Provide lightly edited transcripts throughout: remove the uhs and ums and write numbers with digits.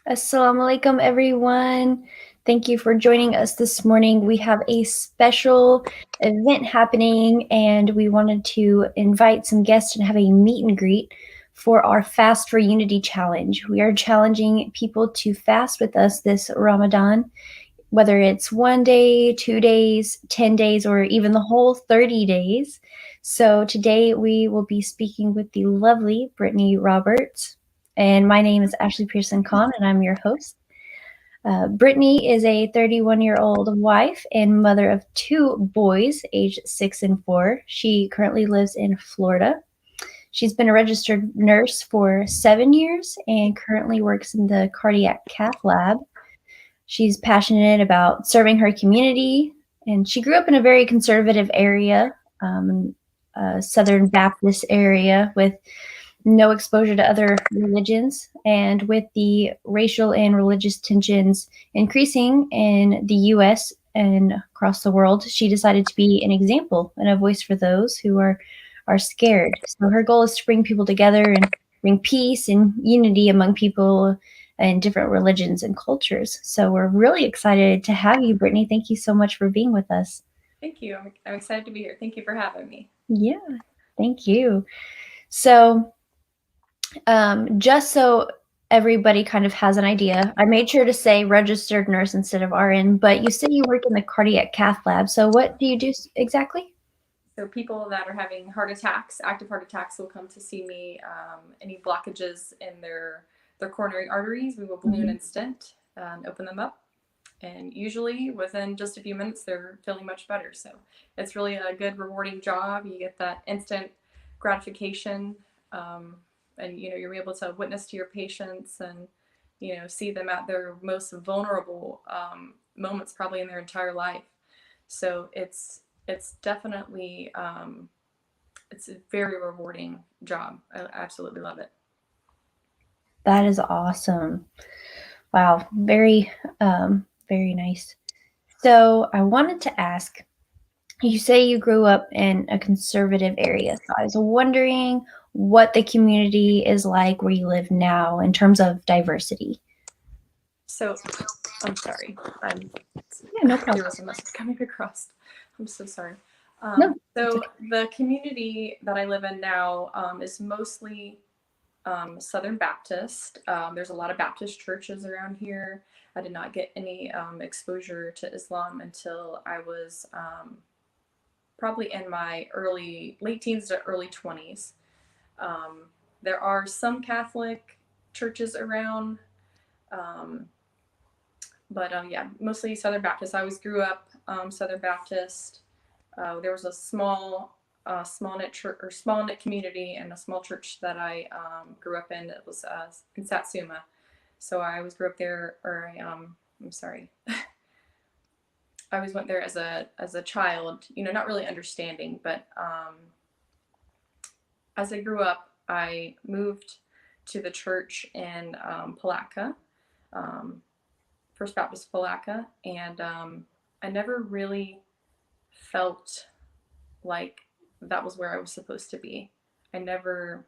Assalamu alaikum, everyone. Thank you for joining us this morning. We have a special event happening, and we wanted to invite some guests and have a meet and greet for our Fast for Unity challenge. We are challenging people to fast with us this Ramadan, whether it's 1 day, 2 days, 10 days, or even the whole 30 days. So today we will be speaking with the lovely Brittany Roberts. And my name is Ashley Pearson Khan, and I'm your host. Brittany is a 31-year-old wife and mother of 2 boys, aged 6 and 4. She currently lives in Florida. She's been a registered nurse for 7 years and currently works in the Cardiac Cath Lab. She's passionate about serving her community, and she grew up in a very conservative area, Southern Baptist area with no exposure to other religions. And with the racial and religious tensions increasing in the US and across the world, she decided to be an example and a voice for those who are scared. So her goal is to bring people together and bring peace and unity among people in different religions and cultures. So we're really excited to have you, Brittany. Thank you so much for being with us. Thank you. I'm excited to be here. Thank you for having me. Yeah, thank you. So just so everybody kind of has an idea, I made sure to say registered nurse instead of RN, but you said you work in the Cardiac Cath Lab. So what do you do exactly? So people that are having heart attacks, active heart attacks, will come to see me. Any blockages in their coronary arteries, we will balloon and stent and open them up. And usually within just a few minutes, they're feeling much better. So it's really a good, rewarding job. You get that instant gratification. And you're able to witness to your patients and see them at their most vulnerable moments probably in their entire life. So it's definitely it's a very rewarding job. I absolutely love it. That is awesome. Wow, very nice. So I wanted to ask, you say you grew up in a conservative area. So I was wondering what the community is like where you live now in terms of diversity. So I'm sorry. No problem. There was a message coming across. I'm so sorry. No, so the community that I live in now is mostly Southern Baptist. There's a lot of Baptist churches around here. I did not get any exposure to Islam until I was probably in my late teens to early 20s. There are some Catholic churches around, but yeah, mostly Southern Baptist. I always grew up Southern Baptist. There was a small knit church or small knit community and a small church that I grew up in. It was in Satsuma, so I always grew up there. Or I'm sorry. I always went there as a child, not really understanding, but as I grew up, I moved to the church in Palatka, First Baptist Palatka, and I never really felt like that was where I was supposed to be. I never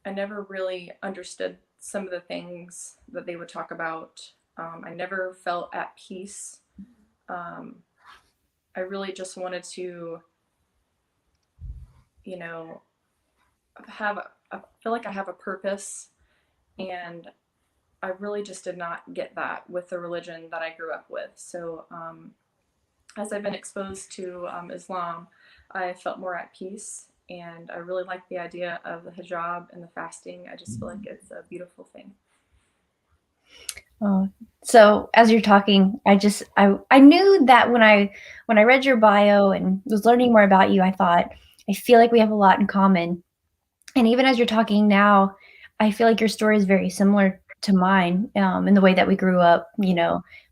really understood some of the things that they would talk about. I never felt at peace. I really just wanted to, feel like I have a purpose, and I really just did not get that with the religion that I grew up with. So as I've been exposed to Islam, I felt more at peace, and I really like the idea of the hijab and the fasting. I just feel like it's a beautiful thing. Oh, so as you're talking, I knew that when I read your bio and was learning more about you, I thought, I feel like we have a lot in common. And even as you're talking now, I feel like your story is very similar to mine in the way that we grew up. We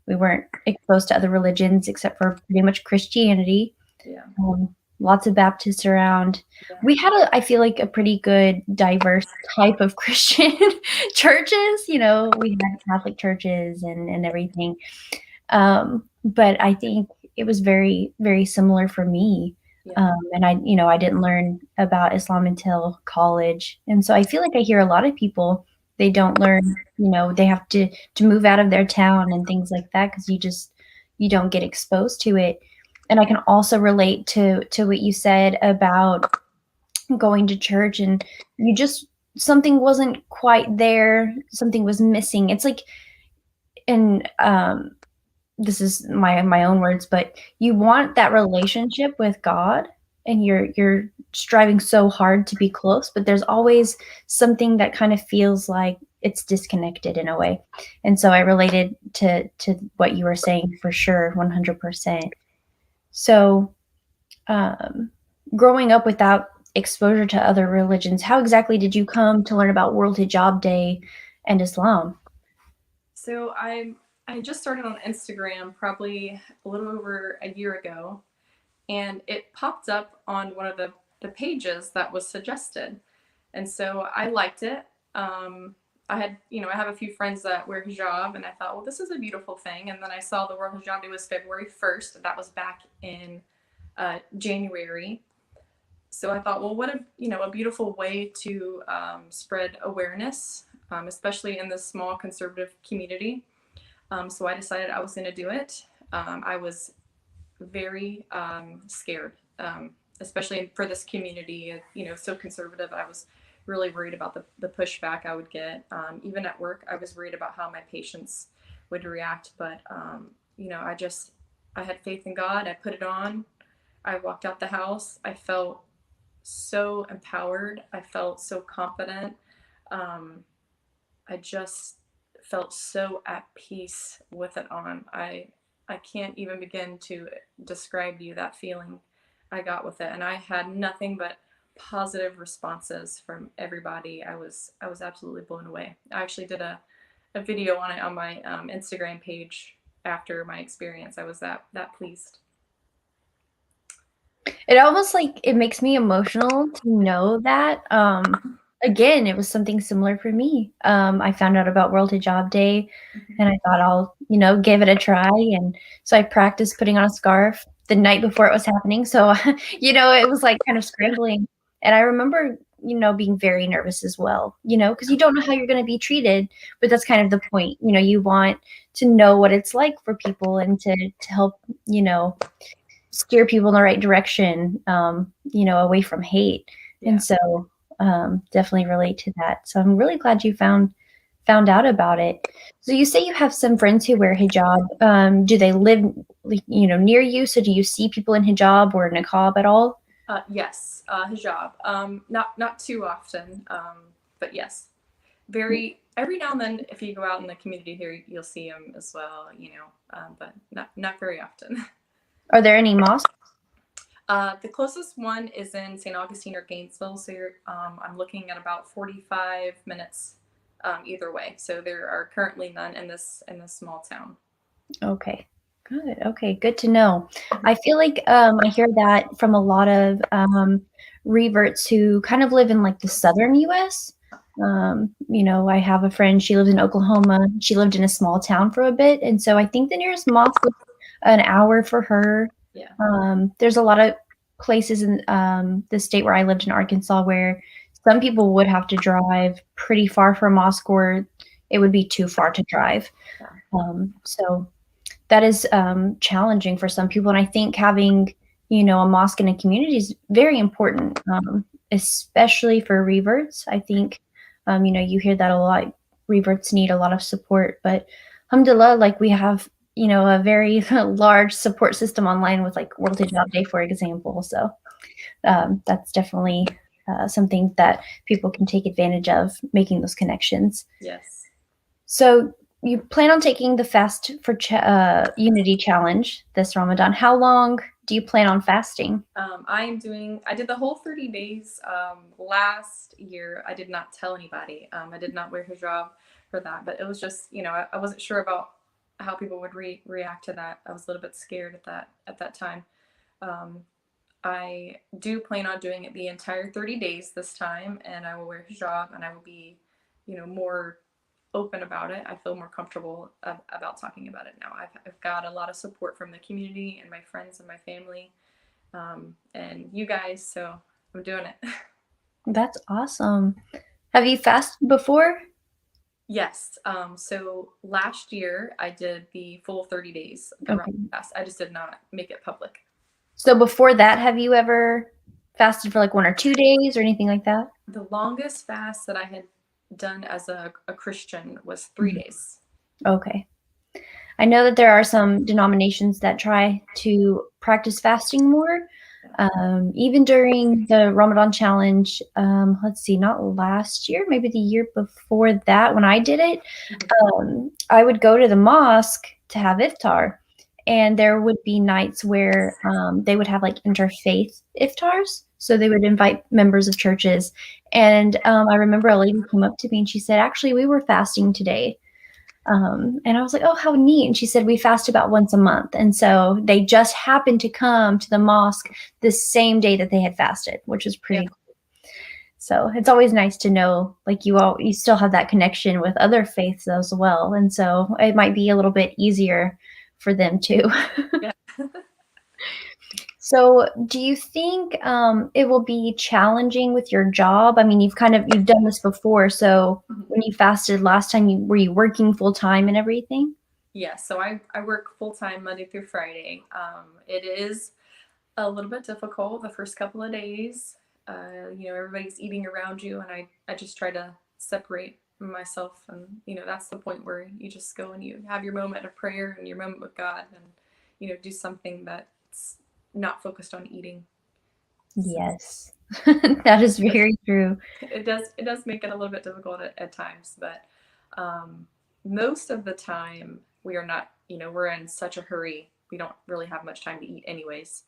weren't exposed to other religions except for pretty much Christianity. Yeah. Lots of Baptists around. Yeah. We had I feel like a pretty good diverse type of Christian churches. We had Catholic churches and everything. But I think it was very, very similar for me. Yeah. And I didn't learn about Islam until college. And so I feel like I hear a lot of people They don't learn, they have to move out of their town and things like that because you don't get exposed to it. And I can also relate to what you said about going to church and you just something wasn't quite there, something was missing. It's like, and this is my own words, but you want that relationship with God and you're striving so hard to be close, but there's always something that kind of feels like it's disconnected in a way. And so I related to what you were saying for sure, 100%. So, growing up without exposure to other religions, how exactly did you come to learn about World Hijab Day and Islam? So I just started on Instagram probably a little over a year ago, and it popped up on one of the pages that was suggested. And so I liked it. I had, I have a few friends that wear hijab, and I thought, well, this is a beautiful thing. And then I saw the World Hijab Day was February 1st. That was back in January. So I thought, well, what a beautiful way to spread awareness, especially in this small conservative community. So I decided I was going to do it. I was very scared, especially for this community, so conservative. I was really worried about the pushback I would get. Even at work, I was worried about how my patients would react. But, I had faith in God. I put it on. I walked out the house. I felt so empowered. I felt so confident. I just felt so at peace with it on. I can't even begin to describe to you that feeling I got with it. And I had nothing but positive responses from everybody. I was absolutely blown away. I actually did a video on it on my Instagram page after my experience. I was that pleased. It almost like it makes me emotional to know that. Again, it was something similar for me. I found out about World Hijab Day and I thought I'll, give it a try. And so I practiced putting on a scarf the night before it was happening. So, it was like kind of scrambling. And I remember, being very nervous as well, because you don't know how you're going to be treated. But that's kind of the point. You want to know what it's like for people and to help, steer people in the right direction, away from hate. Yeah. And so definitely relate to that. So I'm really glad you found out about it. So you say you have some friends who wear hijab. Do they live, near you? So do you see people in hijab or niqab at all? Yes, hijab. Not too often, but yes, every now and then. If you go out in the community here, you'll see them as well. But not very often. Are there any mosques? The closest one is in St. Augustine or Gainesville. So I'm looking at about 45 minutes either way. So there are currently none in this small town. Okay. Good. Okay. Good to know. I feel like I hear that from a lot of reverts who kind of live in like the southern U.S. I have a friend, she lives in Oklahoma. She lived in a small town for a bit. And so I think the nearest mosque was an hour for her. Yeah. There's a lot of places in the state where I lived in Arkansas where some people would have to drive pretty far for a mosque or it would be too far to drive. Yeah. So that is challenging for some people. And I think having, a mosque in a community is very important, especially for reverts. I think, you hear that a lot. Reverts need a lot of support, but alhamdulillah, like we have, a very large support system online with like World Hijab Day, for example. So that's definitely something that people can take advantage of, making those connections. Yes. So you plan on taking the Fast for Unity Challenge this Ramadan. How long do you plan on fasting? I did the whole 30 days last year. I did not tell anybody. I did not wear hijab for that, but it was just, I wasn't sure about how people would react to that. I was a little bit scared at that time. I do plan on doing it the entire 30 days this time, and I will wear hijab, and I will be, more open about it. I feel more comfortable about talking about it now. I've got a lot of support from the community and my friends and my family, and you guys, so I'm doing it. That's awesome. Have you fasted before? Yes. So last year I did the full 30 days of the Okay. Ramadan fast. I just did not make it public. So before that, have you ever fasted for like 1 or 2 days or anything like that? The longest fast that I had done as a Christian was 3 days. Okay. I know that there are some denominations that try to practice fasting more. Even during the Ramadan challenge, let's see, not last year, maybe the year before that when I did it, I would go to the mosque to have iftar. And there would be nights where they would have like interfaith iftars. So they would invite members of churches. And I remember a lady came up to me and she said, actually, we were fasting today. And I was like, oh, how neat. And she said, we fast about once a month. And so they just happened to come to the mosque the same day that they had fasted, which was pretty cool. So it's always nice to know, like you still have that connection with other faiths as well. And so it might be a little bit easier for them too. Yeah. So do you think it will be challenging with your job? I mean, you've done this before. So when you fasted last time, were you working full time and everything? Yeah, so I work full time Monday through Friday. It is a little bit difficult the first couple of days. Everybody's eating around you, and I just try to separate myself. And, that's the point where you just go and you have your moment of prayer and your moment with God and, do something that's not focused on eating. Yes, that is very true. It does make it a little bit difficult at times, but most of the time we are not, we're in such a hurry. We don't really have much time to eat anyways.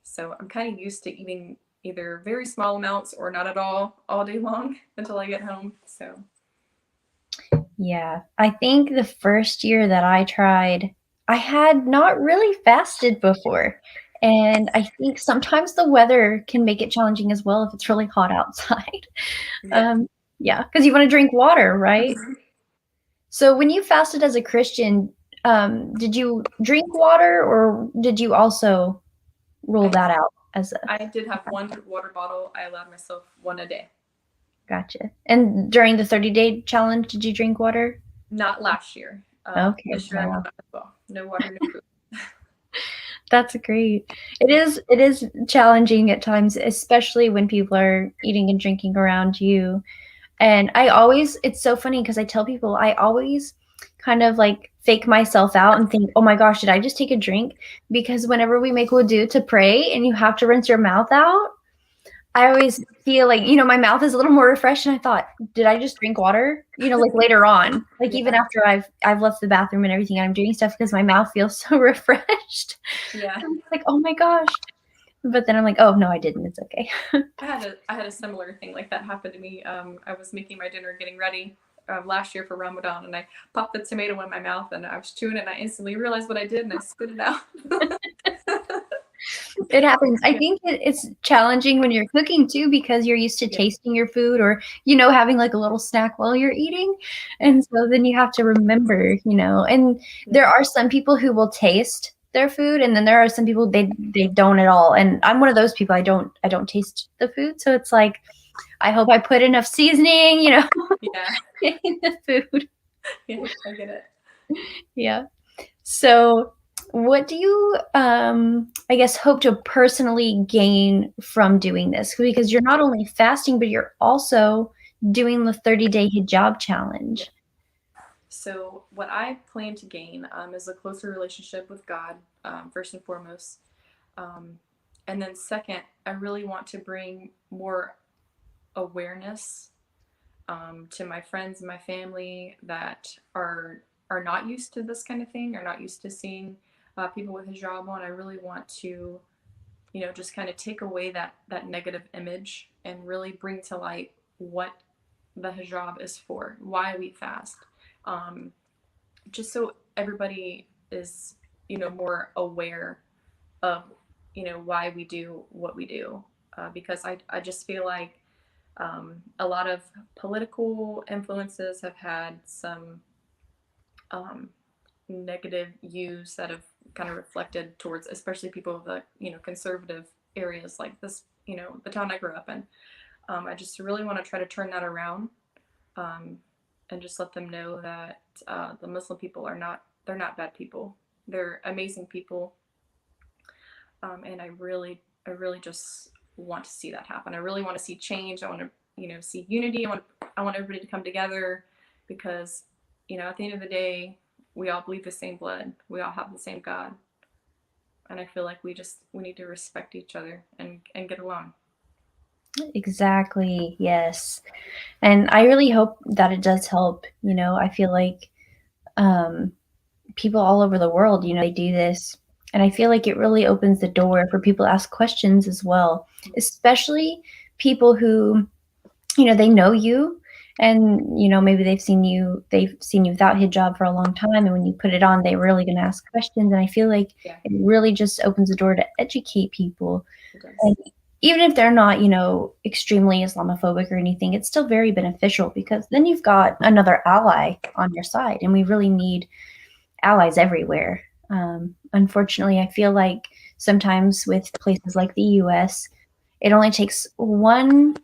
So I'm kind of used to eating either very small amounts or not at all day long until I get home. So yeah, I think the first year that I tried, I had not really fasted before. And I think sometimes the weather can make it challenging as well if it's really hot outside. yeah. Yeah, because you want to drink water, right? So when you fasted as a Christian, did you drink water or did you also rule that out as a I did have one water bottle. I allowed myself one a day. gotcha? And during the 30-day challenge, did you drink water? Not last year. Okay, This year I will wow. not as well. No water, no food. That's great. It is challenging at times, especially when people are eating and drinking around you. And it's so funny because I tell people I always kind of like fake myself out and think, oh my gosh, did I just take a drink? Because whenever we make wudu to pray and you have to rinse your mouth out, I always feel like, my mouth is a little more refreshed. And I thought, did I just drink water? Like later on, like Yeah. even after I've left the bathroom and everything, I'm doing stuff because my mouth feels so refreshed. Yeah. I'm like, oh my gosh. But then I'm like, oh no, I didn't. It's okay. I had a similar thing like that happen to me. I was making my dinner, getting ready last year for Ramadan, and I popped the tomato in my mouth, and I was chewing it, and I instantly realized what I did, and I spit it out. It happens. I think it's challenging when you're cooking too because you're used to tasting your food or, having like a little snack while you're eating. And so then you have to remember, and there are some people who will taste their food and then there are some people they don't at all. And I'm one of those people. I don't taste the food. So it's like I hope I put enough seasoning, Yeah. in the food. Yeah, I get it. Yeah. So what do you, I guess, hope to personally gain from doing this? Because you're not only fasting, but you're also doing the 30-day hijab challenge. So what I plan to gain is a closer relationship with God, first and foremost. And then second, I really want to bring more awareness to my friends and my family that are not used to this kind of thing, are not used to seeing people with hijab on. I really want to, just kind of take away that negative image and really bring to light what the hijab is for, why we fast, just so everybody is, more aware of, why we do what we do. Because I just feel like a lot of political influences have had some negative views that have kind of reflected towards, especially people of the conservative areas like this, the town I grew up in. I just really want to try to turn that around, and just let them know that the Muslim people they're not bad people. They're amazing people. And I really just want to see that happen. I really want to see change. I want to, see unity. I want everybody to come together, because, at the end of the day, we all bleed the same blood. We all have the same God. And I feel like we need to respect each other and get along. Exactly. Yes. And I really hope that it does help. I feel like people all over the world, they do this. And I feel like it really opens the door for people to ask questions as well, especially people who, they know you, and, maybe they've seen you without hijab for a long time. And when you put it on, they're really going to ask questions. And I feel like it really just opens the door to educate people. And even if they're not, extremely Islamophobic or anything, it's still very beneficial, because then you've got another ally on your side. And we really need allies everywhere. Unfortunately, I feel like sometimes with places like the US, it only takes one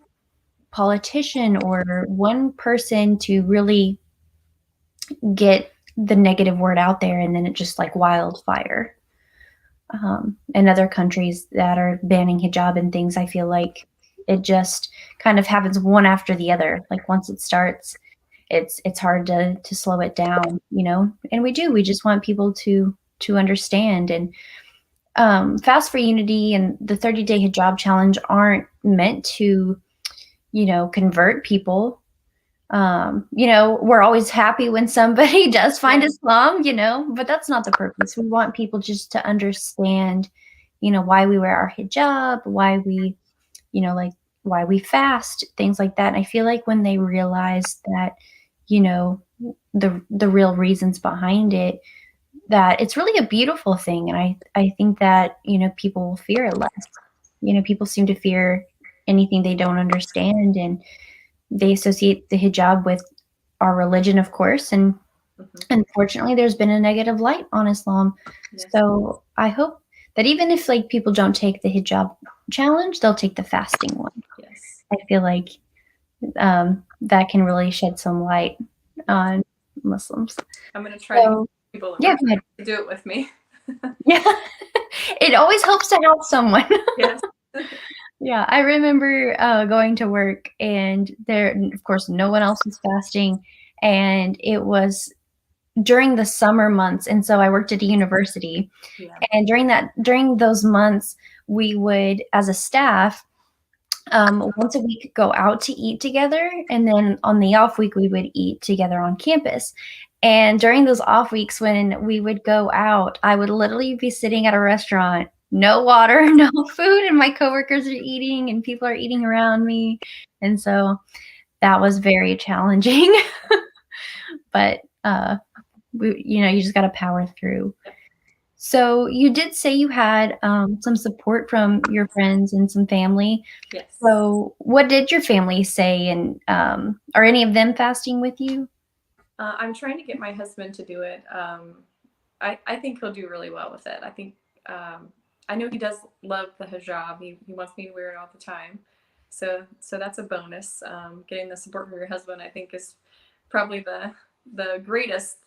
politician or one person to really get the negative word out there, and then it just like wildfire. In other countries that are banning hijab and things, I feel like it just kind of happens one after the other. Like once it starts, it's hard to slow it down, and we just want people to understand. And Fast for Unity and the 30-day hijab challenge aren't meant to convert people. We're always happy when somebody does find Islam, but that's not the purpose. We want people just to understand, why we wear our hijab, why we, why we fast, things like that. And I feel like when they realize that, the real reasons behind it, that it's really a beautiful thing. And I think that, people will fear it less. People seem to fear anything they don't understand, and they associate the hijab with our religion, of course. And unfortunately, there's been a negative light on Islam. So I hope that even if people don't take the hijab challenge, they'll take the fasting one. I feel like that can really shed some light on Muslims. I'm going to try to get people to do it with me. Yeah. It always helps to have someone. Yes. Yeah, I remember going to work, and there, of course, no one else was fasting, and it was during the summer months. And so I worked at a university, and during those months, we would, as a staff, once a week go out to eat together, and then on the off week, we would eat together on campus. And during those off weeks, when we would go out, I would literally be sitting at a restaurant, no water, no food, and my coworkers are eating and people are eating around me. And so that was very challenging. But you just got to power through. So you did say you had some support from your friends and some family. Yes. So what did your family say? And are any of them fasting with you? I'm trying to get my husband to do it. I think he'll do really well with it. I think I know he does love the hijab. He wants me to wear it all the time. So that's a bonus. Getting the support from your husband, I think, is probably the greatest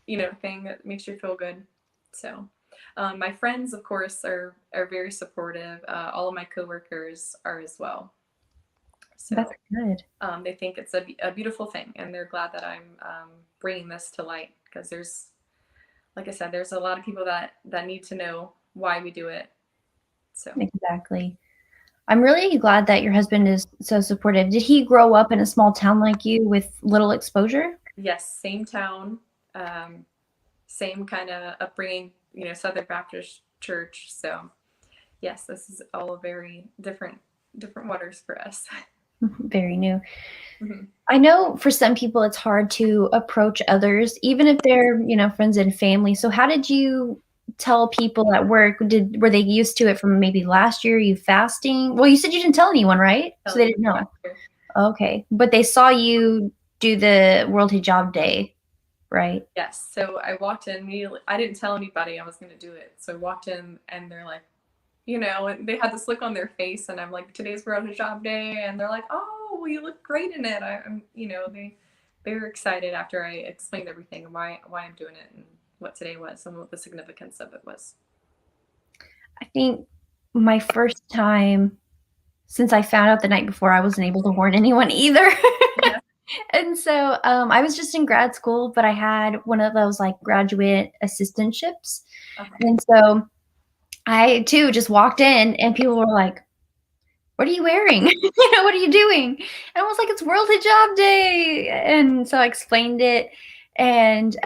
thing that makes you feel good. So my friends, of course, are very supportive. All of my coworkers are as well. So that's good. They think it's a beautiful thing, and they're glad that I'm bringing this to light, because there's, like I said, there's a lot of people that need to know why we do it. So exactly. I'm really glad that your husband is so supportive. Did he grow up in a small town like you with little exposure? Yes, same town, same kind of upbringing, Southern Baptist church. So yes, this is all very different waters for us. Very new. Mm-hmm. I know for some people it's hard to approach others, even if they're, friends and family. So how did you tell people at work? Were they used to it from maybe last year? You fasting? Well, you said you didn't tell anyone, right? So they didn't know. Okay. But they saw you do the World Hijab Day, right? Yes. So I walked in immediately. I didn't tell anybody I was going to do it. So I walked in, and they're like, and they had this look on their face, and I'm like, today's World Hijab Day, and they're like, oh, well, you look great in it. they were excited after I explained everything and why I'm doing it and what today was and what the significance of it was. I think my first time, since I found out the night before, I wasn't able to warn anyone either. Yeah. And so I was just in grad school, but I had one of those like graduate assistantships. And so I too just walked in and people were like, what are you wearing? What are you doing? And I was like, it's World Hijab Day. And so I explained it. And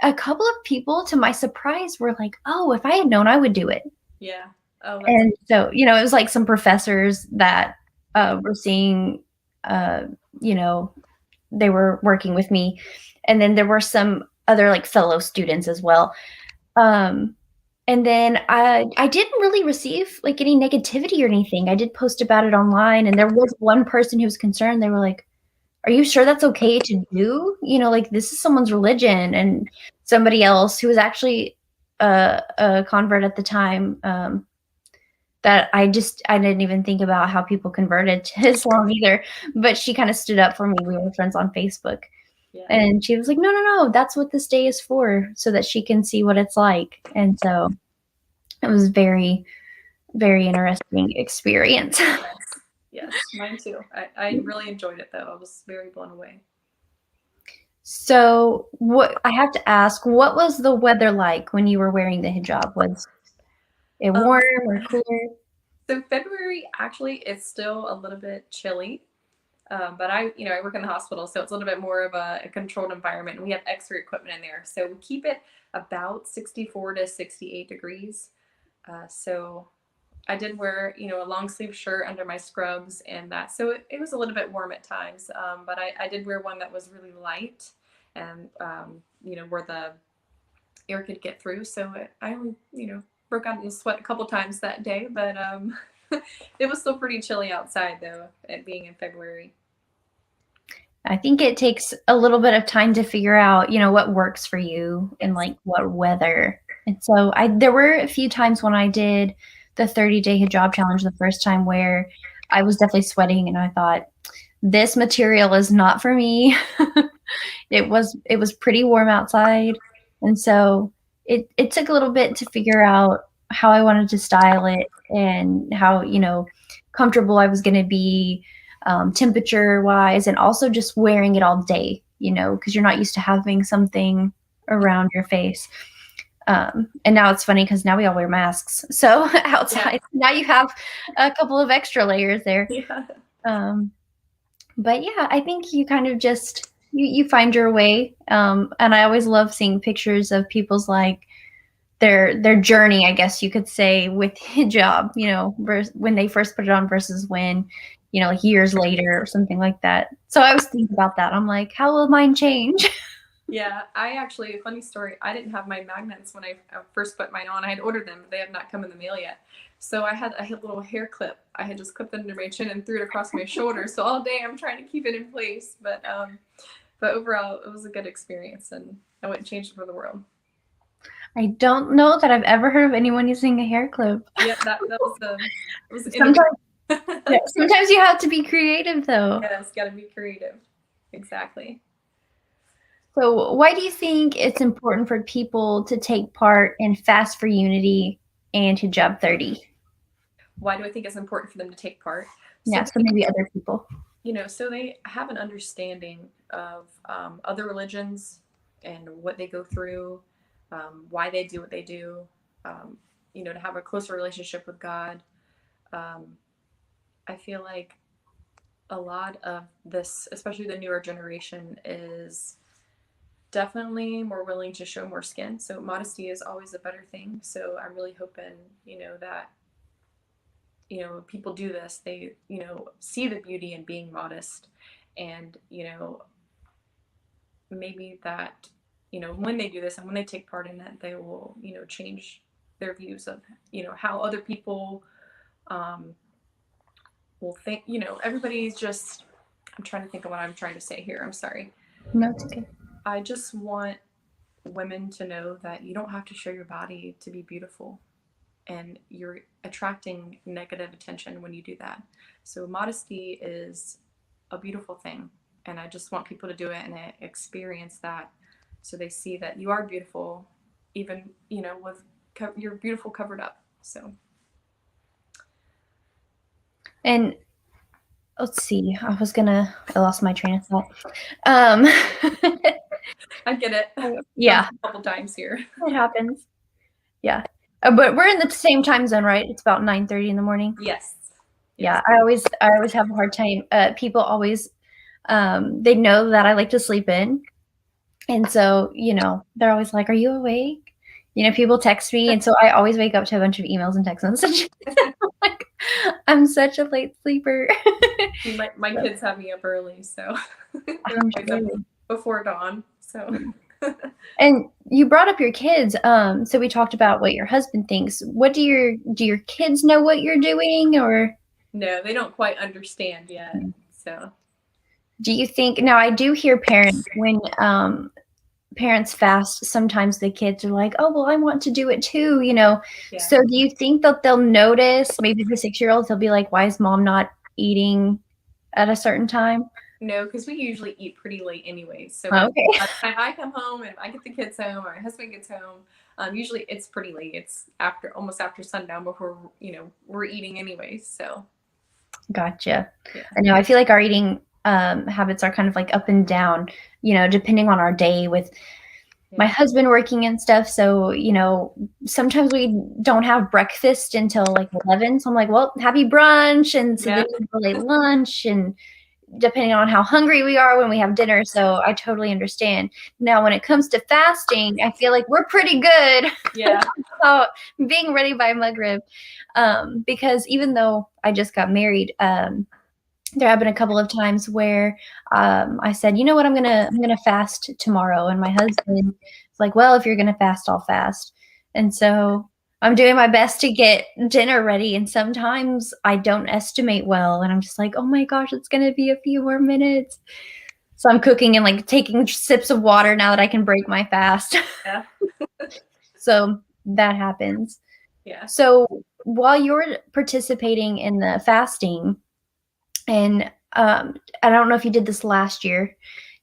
a couple of people, to my surprise, were like, oh, if I had known, I would do it. Yeah. Oh, And so, it was like some professors that were seeing, they were working with me. And then there were some other like fellow students as well. And then I didn't really receive like any negativity or anything. I did post about it online, and there was one person who was concerned. They were like, "Are you sure that's okay to do? Like this is someone's religion." And somebody else who was actually a convert at the time, that I didn't even think about how people converted to Islam either. But she kind of stood up for me. We were friends on Facebook. yeah. And she was like, no, that's what this day is for, so that she can see what it's like. And so it was very, very interesting experience. Yes, mine too. I really enjoyed it though. I was very blown away. So what I have to ask, what was the weather like when you were wearing the hijab? Was it warm or cooler? So February actually is still a little bit chilly. But I work in the hospital, so it's a little bit more of a controlled environment. We have X-ray equipment in there, so we keep it about 64 to 68 degrees. So I did wear, a long sleeve shirt under my scrubs and that, so it was a little bit warm at times. But I did wear one that was really light, and where the air could get through. So I only, broke out in sweat a couple times that day, but it was still pretty chilly outside though, it being in February. I think it takes a little bit of time to figure out, what works for you and like what weather. And so there were a few times when I did the 30-day hijab challenge the first time where I was definitely sweating and I thought, this material is not for me. It was pretty warm outside. And so it took a little bit to figure out how I wanted to style it and how, comfortable I was going to be, temperature wise, and also just wearing it all day, because you're not used to having something around your face. And now it's funny because now we all wear masks. So outside, now you have a couple of extra layers there. Yeah. But yeah, I think you kind of just, you find your way. And I always love seeing pictures of people's like their journey, I guess you could say, with hijab, when they first put it on versus when, like years later or something like that. So I was thinking about that. I'm like, how will mine change? Yeah, I actually, funny story, I didn't have my magnets when I first put mine on. I had ordered them, but they have not come in the mail yet. So I had a little hair clip. I had just clipped it under my chin and threw it across my shoulder. So all day I'm trying to keep it in place. But overall, it was a good experience, and I wouldn't change it for the world. I don't know that I've ever heard of anyone using a hair clip. Yeah, that was sometimes you have to be creative, though. Yeah, it's got to be creative. Exactly. So why do you think it's important for people to take part in Fast for Unity and Hijab 30? Why do I think it's important for them to take part? So maybe other people. So they have an understanding of other religions and what they go through, why they do what they do, to have a closer relationship with God. I feel like a lot of this, especially the newer generation, is definitely more willing to show more skin. So modesty is always a better thing. So I'm really hoping, that, people do this, they, see the beauty in being modest, and, maybe that, when they do this and when they take part in it, they will, change their views of, how other people will think, everybody's just, I'm trying to think of what I'm trying to say here. I'm sorry. No, it's okay. I just want women to know that you don't have to show your body to be beautiful, and you're attracting negative attention when you do that. So modesty is a beautiful thing, And I just want people to do it and experience that, so they see that you are beautiful, even, you know, with you're beautiful covered up. So. And let's see, I lost my train of thought. I get it. Yeah. A couple times here. It happens. Yeah. But we're in the same time zone, right? It's about 9:30 in the morning. Yes. Yeah. I always have a hard time. People always, they know that I like to sleep in. And so, you know, they're always like, "Are you awake?" You know, people text me. And so I always wake up to a bunch of emails and text messages. Like, I'm such a late sleeper. My kids have me up early, so they're always up before dawn. So. And you brought up your kids. So we talked about what your husband thinks. What do your kids know what you're doing, or? No, they don't quite understand yet. So. Do you think, now I do hear parents, when parents fast, sometimes the kids are like, "Oh, well, I want to do it too," you know? Yeah. So do you think that they'll notice, maybe the 6-year-olds, they'll be like, "Why is mom not eating at a certain time?" No, because we usually eat pretty late anyway. So okay. By the time I come home and I get the kids home, or my husband gets home, usually it's pretty late. It's almost after sundown before, you know, we're eating anyway. So. Gotcha. Yeah. I know. I feel like our eating habits are kind of like up and down, you know, depending on our day, with my husband working and stuff. So, you know, sometimes we don't have breakfast until like 11. So I'm like, well, happy brunch. And so then we late lunch, and depending on how hungry we are when we have dinner. So I totally understand. Now, when it comes to fasting, I feel like we're pretty good. Yeah. about being ready by Maghrib. Because even though I just got married, there have been a couple of times where I said, you know what, I'm gonna fast tomorrow, and my husband is like, well, if you're gonna fast, I'll fast. And so I'm doing my best to get dinner ready, and sometimes I don't estimate well, and I'm just like, oh my gosh, it's gonna be a few more minutes. So I'm cooking and like taking sips of water now that I can break my fast. Yeah. So that happens. Yeah. So while you're participating in the fasting, and I don't know if you did this last year,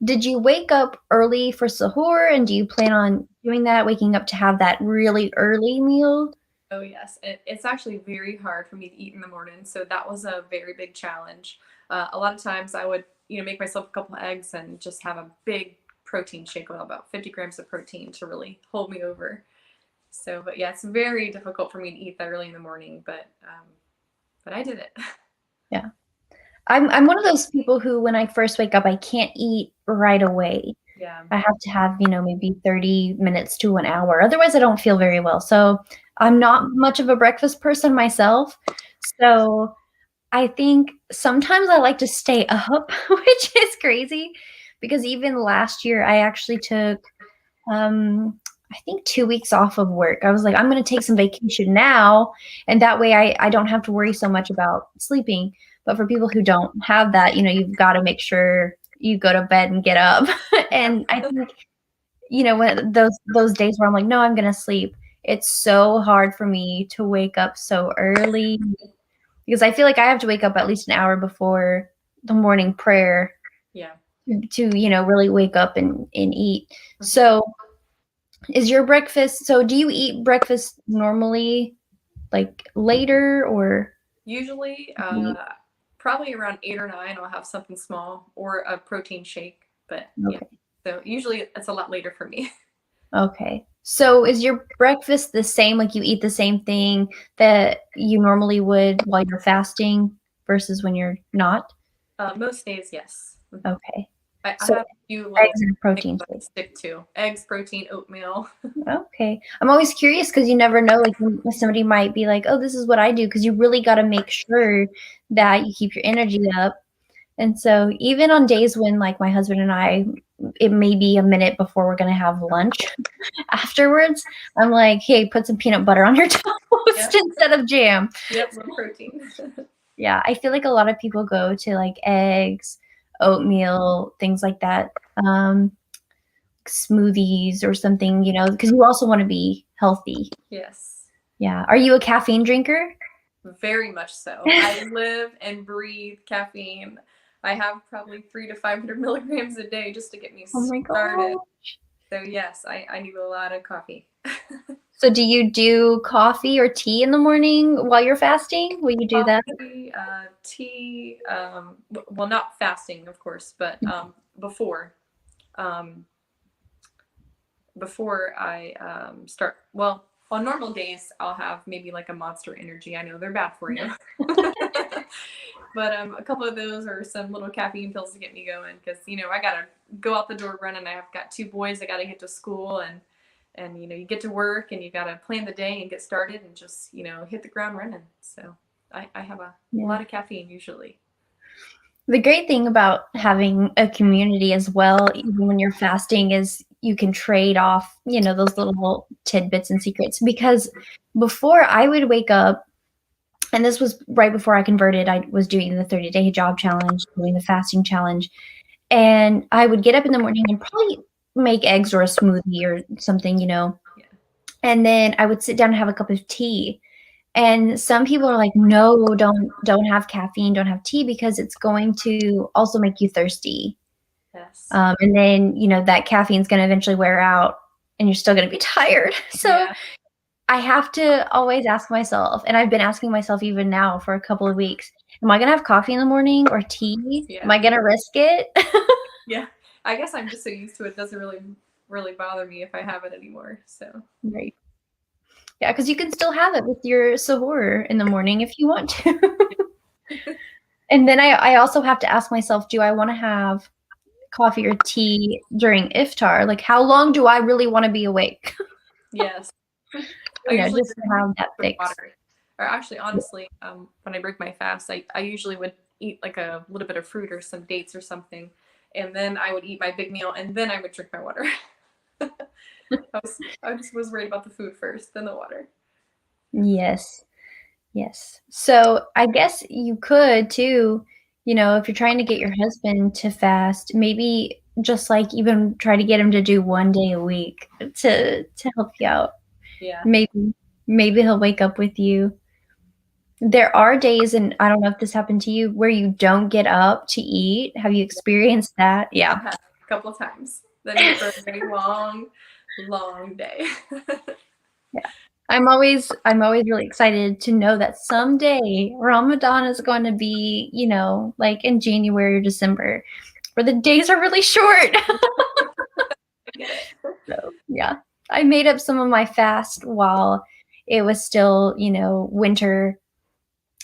did you wake up early for sahur, and do you plan on doing that, waking up to have that really early meal? Oh, yes. It's actually very hard for me to eat in the morning. So that was a very big challenge. A lot of times I would, you know, make myself a couple of eggs and just have a big protein shake with about 50 grams of protein to really hold me over. So, but yeah, it's very difficult for me to eat that early in the morning, but I did it. Yeah. I'm one of those people who, when I first wake up, I can't eat right away. Yeah. I have to have, you know, maybe 30 minutes to an hour. Otherwise, I don't feel very well. So I'm not much of a breakfast person myself. So I think sometimes I like to stay up, which is crazy, because even last year I actually took, I think 2 weeks off of work. I was like, I'm going to take some vacation now, and that way I don't have to worry so much about sleeping. But for people who don't have that, you know, you've got to make sure you go to bed and get up. And I think, you know, when those days where I'm like, no, I'm going to sleep, it's so hard for me to wake up so early, because I feel like I have to wake up at least an hour before the morning prayer. Yeah. To you know, really wake up and eat. Mm-hmm. So is your breakfast, so do you eat breakfast normally like later, or? Usually, probably around 8 or 9, I'll have something small or a protein shake. But okay. Yeah, so usually it's a lot later for me. Okay. So is your breakfast the same? Like, you eat the same thing that you normally would while you're fasting versus when you're not? Most days, yes. Okay. I have a few eggs and protein I stick to. Eggs, protein, oatmeal. Okay. I'm always curious, because you never know, like, somebody might be like, oh, this is what I do, because you really got to make sure that you keep your energy up. And so even on days when, like, my husband and I, it may be a minute before we're going to have lunch afterwards, I'm like, hey, put some peanut butter on your toast instead of jam. Yep, more protein. Yeah, I feel like a lot of people go to like eggs, oatmeal, things like that, smoothies or something, you know, because you also want to be healthy. Yes. Yeah. Are you a caffeine drinker? Very much so. I live and breathe caffeine. I have probably 300 to 500 milligrams a day just to get me Oh my started. god. So yes, I need a lot of coffee. So do you do coffee or tea in the morning while you're fasting? Will you do that? Coffee, tea, well, not fasting, of course, but before. Um, before I start, well, on normal days, I'll have maybe like a Monster Energy. I know they're bad for you. But a couple of those or some little caffeine pills to get me going because, I got to go out the door running. I've got 2 boys I got to get to school and, you get to work and you got to plan the day and get started and just, hit the ground running. So I have a lot of caffeine usually. The great thing about having a community as well, even when you're fasting, is you can trade off, those little tidbits and secrets. Because before I would wake up, and this was right before I converted, I was doing the 30-day hijab challenge, doing the fasting challenge, and I would get up in the morning and probably make eggs or a smoothie or something, Yeah. and then I would sit down and have a cup of tea. And some people are like, no, don't have caffeine, don't have tea because it's going to also make you thirsty. Yes. And then, that caffeine's going to eventually wear out and you're still going to be tired. So Yeah. I have to always ask myself, and I've been asking myself even now for a couple of weeks, am I going to have coffee in the morning or tea? Yeah. Am I going to risk it? Yeah. I guess I'm just so used to it. It doesn't really bother me if I have it anymore. So. Right. Yeah, because you can still have it with your sahur in the morning if you want to. And then I also have to ask myself, do I want to have coffee or tea during iftar? Like, how long do I really want to be awake? Yes. Just to have that fix. Water. Or actually, honestly, when I break my fast, I usually would eat like a little bit of fruit or some dates or something, and then I would eat my big meal, and then I would drink my water. I just was worried about the food first, then the water. Yes. So I guess you could too, if you're trying to get your husband to fast, maybe just like even try to get him to do 1 day a week to help you out. Yeah. Maybe he'll wake up with you. There are days, and I don't know if this happened to you, where you don't get up to eat. Have you experienced that? Yeah. A couple of times. Then it's a very long day. Yeah. I'm always really excited to know that someday Ramadan is going to be, like in January or December, where the days are really short. So, yeah. I made up some of my fast while it was still, winter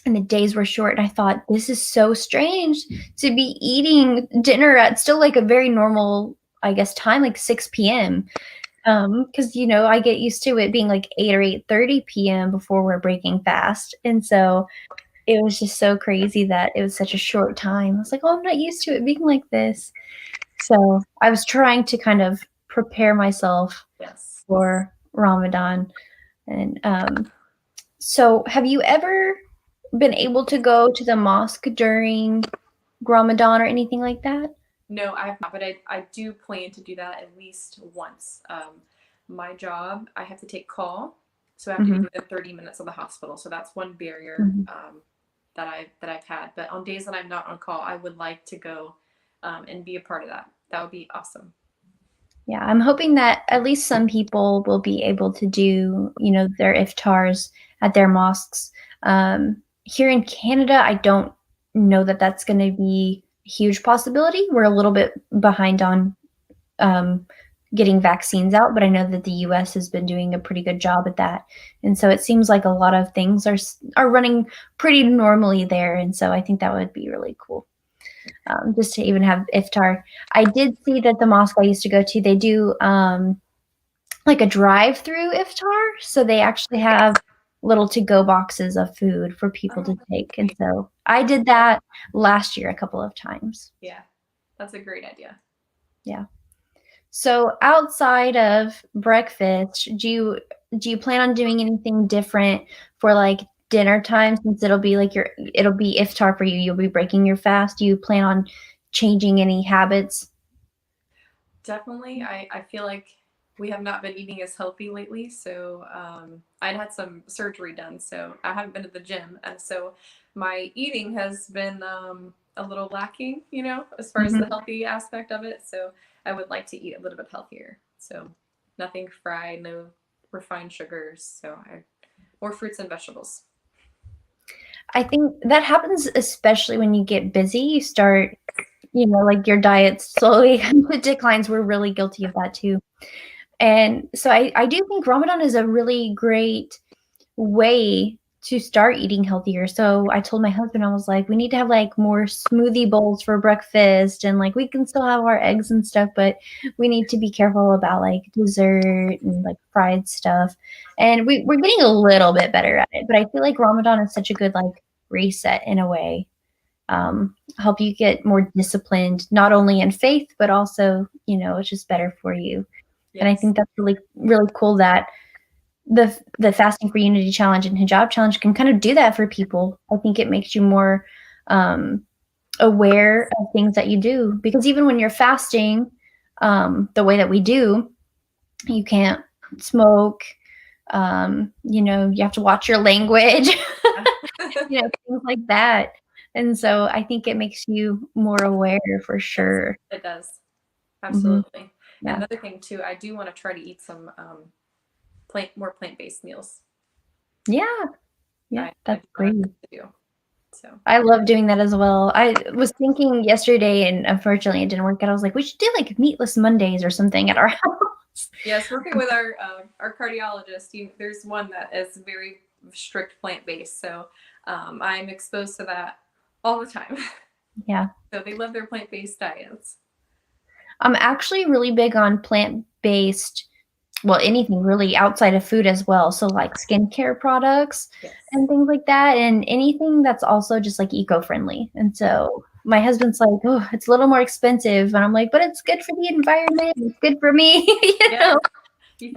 and the days were short. And I thought, this is so strange to be eating dinner at still like a very normal, I guess, time, like 6 p.m. Because, I get used to it being like 8 or 8:30 p.m. before we're breaking fast. And so it was just so crazy that it was such a short time. I was like, oh, I'm not used to it being like this. So I was trying to kind of prepare myself for Ramadan. And so have you ever been able to go to the mosque during Ramadan or anything like that? No, I have not, but I do plan to do that at least once. My job, I have to take call, so I have to be within 30 minutes of the hospital. So that's one barrier that I've had. But on days that I'm not on call, I would like to go and be a part of that. That would be awesome. Yeah, I'm hoping that at least some people will be able to do, their iftars at their mosques. Here in Canada, I don't know that that's going to be a huge possibility. We're a little bit behind on getting vaccines out, but I know that the U.S. has been doing a pretty good job at that. And so it seems like a lot of things are running pretty normally there. And so I think that would be really cool. Just to even have iftar. I did see that the mosque I used to go to, they do like a drive-through iftar. So they actually have little to-go boxes of food for people to take. And so I did that last year a couple of times. Yeah, that's a great idea. Yeah. So outside of breakfast, do you plan on doing anything different for like dinner time, since it'll be iftar for you? You'll be breaking your fast. Do you plan on changing any habits? Definitely. I feel like we have not been eating as healthy lately. So I'd had some surgery done, so I haven't been to the gym, and so my eating has been a little lacking, as far as the healthy aspect of it. So I would like to eat a little bit healthier. So nothing fried, no refined sugars. So more fruits and vegetables. I think that happens especially when you get busy. You start, like your diet slowly declines. We're really guilty of that too. And so I do think Ramadan is a really great way to start eating healthier. So I told my husband, I was like, we need to have like more smoothie bowls for breakfast, and like we can still have our eggs and stuff, but we need to be careful about like dessert and like fried stuff. And we're getting a little bit better at it, but I feel like Ramadan is such a good like reset in a way. Help you get more disciplined, not only in faith, but also, it's just better for you. Yes. And I think that's really, really cool that the Fasting for Unity Challenge and Hijab Challenge can kind of do that for people. I think it makes you more aware of things that you do, because even when you're fasting, the way that we do, you can't smoke, you have to watch your language, things like that. And so I think it makes you more aware for sure. It does. Absolutely. Mm-hmm. Yeah. And another thing too, I do want to try to eat some more plant-based meals. Yeah. That's great. So I love doing that as well. I was thinking yesterday, and unfortunately it didn't work out. I was like, we should do like meatless Mondays or something at our house. Yes, working with our cardiologist, there's one that is very strict plant-based. So I'm exposed to that all the time. Yeah. So they love their plant-based diets. I'm actually really big on plant-based, well, anything really outside of food as well. So like skincare products and things like that, and anything that's also just like eco-friendly. And so my husband's like, oh, it's a little more expensive. And I'm like, but it's good for the environment. It's good for me. You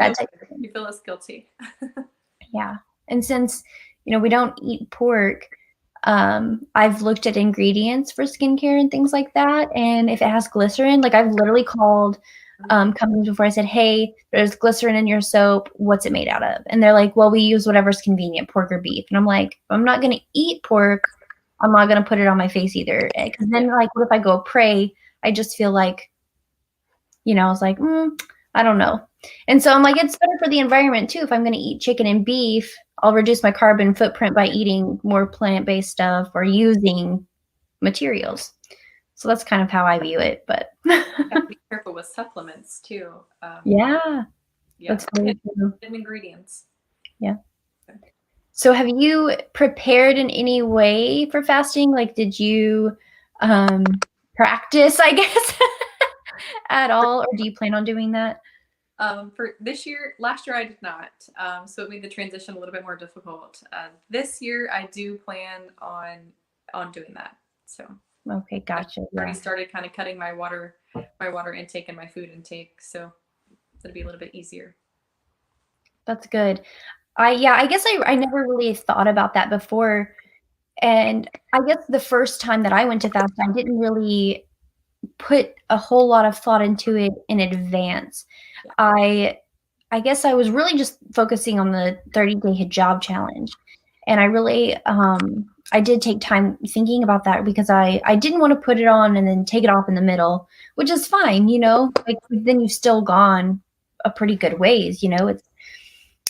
feel less guilty. Yeah. And since, we don't eat pork, I've looked at ingredients for skincare and things like that. And if it has glycerin, like I've literally called companies before. I said, hey, there's glycerin in your soap. What's it made out of? And they're like, well, we use whatever's convenient, pork or beef. And I'm like, I'm not going to eat pork. I'm not going to put it on my face either. Because then like, what if I go pray? I just feel like, I was like, I don't know. And so I'm like, it's better for the environment too. If I'm going to eat chicken and beef, I'll reduce my carbon footprint by eating more plant-based stuff or using materials. So that's kind of how I view it. But you have to be careful with supplements too. Yeah, that's very true. And ingredients. Yeah. So have you prepared in any way for fasting? Like, did you practice, I guess, at all? Or do you plan on doing that? For this year, last year I did not. So it made the transition a little bit more difficult. This year I do plan on doing that. So okay, gotcha. I've already started kind of cutting my water intake and my food intake. So it'll be a little bit easier. That's good. I guess I never really thought about that before. And I guess the first time that I went to fast, I didn't really put a whole lot of thought into it in advance. I guess I was really just focusing on the 30-day hijab challenge. And I really, I did take time thinking about that, because I didn't want to put it on and then take it off in the middle, which is fine, like then you've still gone a pretty good ways,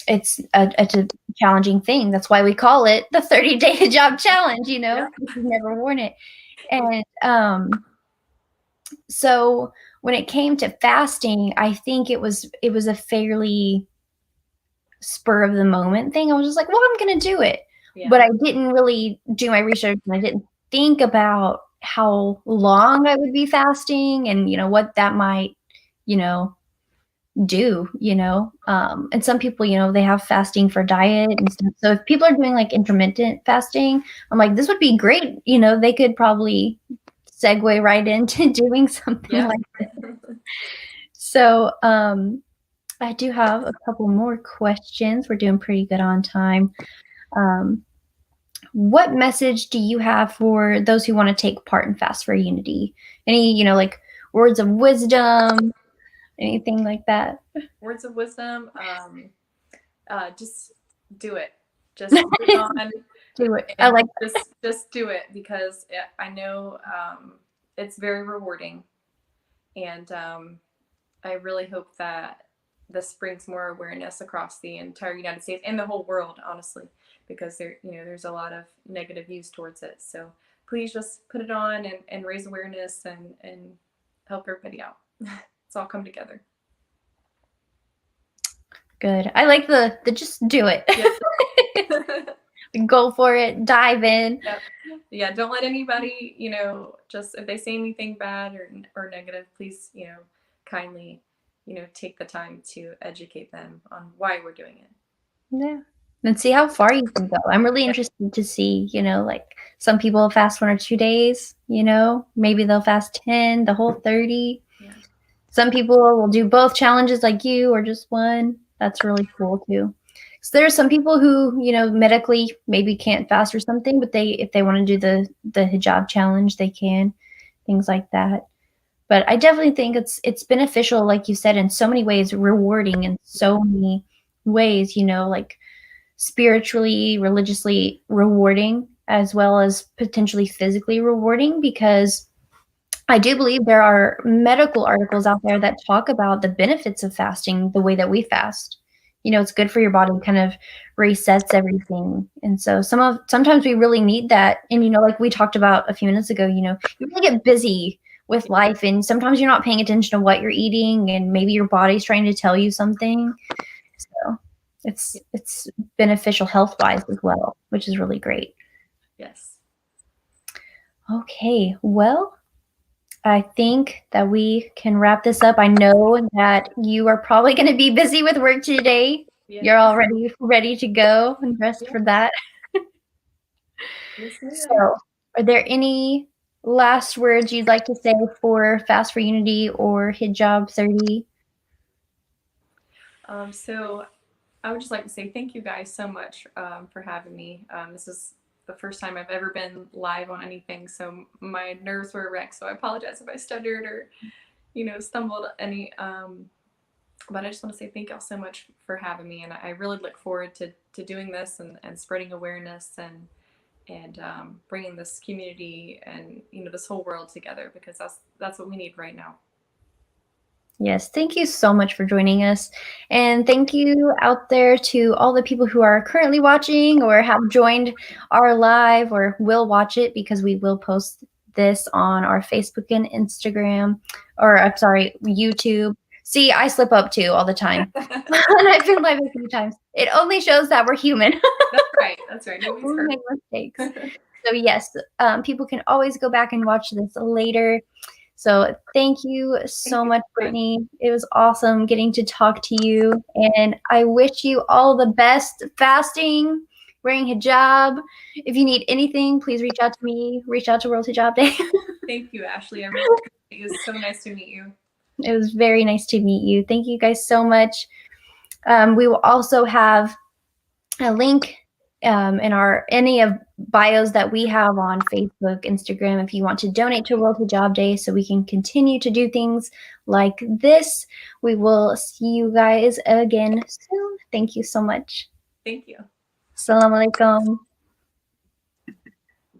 it's a challenging thing. That's why we call it the 30-day hijab challenge, if you've never worn it. And so when it came to fasting, I think it was a fairly spur of the moment thing. I was just like, well, I'm going to do it. Yeah. But I didn't really do my research, and I didn't think about how long I would be fasting and, what that might, do, and some people, they have fasting for diet and stuff. So if people are doing like intermittent fasting, I'm like, this would be great. They could probably segue right into doing something like this. So I do have a couple more questions. We're doing pretty good on time. What message do you have for those who want to take part in Fast for Unity? Any, like words of wisdom, anything like that? Words of wisdom, just do it. Just put it on. Do it. And I like just do it, because I know it's very rewarding, and I really hope that this brings more awareness across the entire United States and the whole world, honestly, because there's a lot of negative views towards it. So please just put it on and raise awareness and help everybody out. Let's all come together. good. I like the just do it. Yep. Go for it. Dive in. Yep. Yeah. Don't let anybody, just if they say anything bad or negative, please, kindly, take the time to educate them on why we're doing it. Yeah. And see how far you can go. I'm really interested to see, like some people fast 1 or 2 days, maybe they'll fast 10, the whole 30. Yeah. Some people will do both challenges like you or just one. That's really cool too. So there are some people who, medically maybe can't fast or something, but if they want to do the hijab challenge, they can, things like that. But I definitely think it's beneficial, like you said, in so many ways, rewarding in so many ways, like spiritually, religiously rewarding, as well as potentially physically rewarding, because I do believe there are medical articles out there that talk about the benefits of fasting the way that we fast. It's good for your body, kind of resets everything. And so sometimes we really need that. And, like we talked about a few minutes ago, you really get busy with life, and sometimes you're not paying attention to what you're eating, and maybe your body's trying to tell you something. So it's beneficial health-wise as well, which is really great. Yes. Okay, well, I think that we can wrap this up. I know that you are probably going to be busy with work today. Yeah. You're already ready to go and dressed for that. Yes, ma'am. So, are there any last words you'd like to say for Fast for Unity or Hijab 30? So I would just like to say thank you guys so much for having me. This is the first time I've ever been live on anything, so my nerves were a wreck. So I apologize if I stuttered or, stumbled any. But I just want to say thank y'all so much for having me, and I really look forward to doing this and spreading awareness and bringing this community and this whole world together, because that's what we need right now. Yes, thank you so much for joining us. And thank you out there to all the people who are currently watching or have joined our live or will watch it, because we will post this on our Facebook and Instagram, or I'm sorry, YouTube. See, I slip up too all the time. And I've been live a few times. It only shows that we're human. That's right. We make mistakes. So yes, people can always go back and watch this later. So thank you so much, Brittany. It was awesome getting to talk to you. And I wish you all the best fasting, wearing hijab. If you need anything, please reach out to me. Reach out to World Hijab Day. Thank you, Ashley. It was so nice to meet you. It was very nice to meet you. Thank you guys so much. We will also have a link in any of bios that we have on Facebook, Instagram, if you want to donate to World Hijab Day so we can continue to do things like this. We will see you guys again soon. Thank you so much. Thank you. Assalamu alaikum.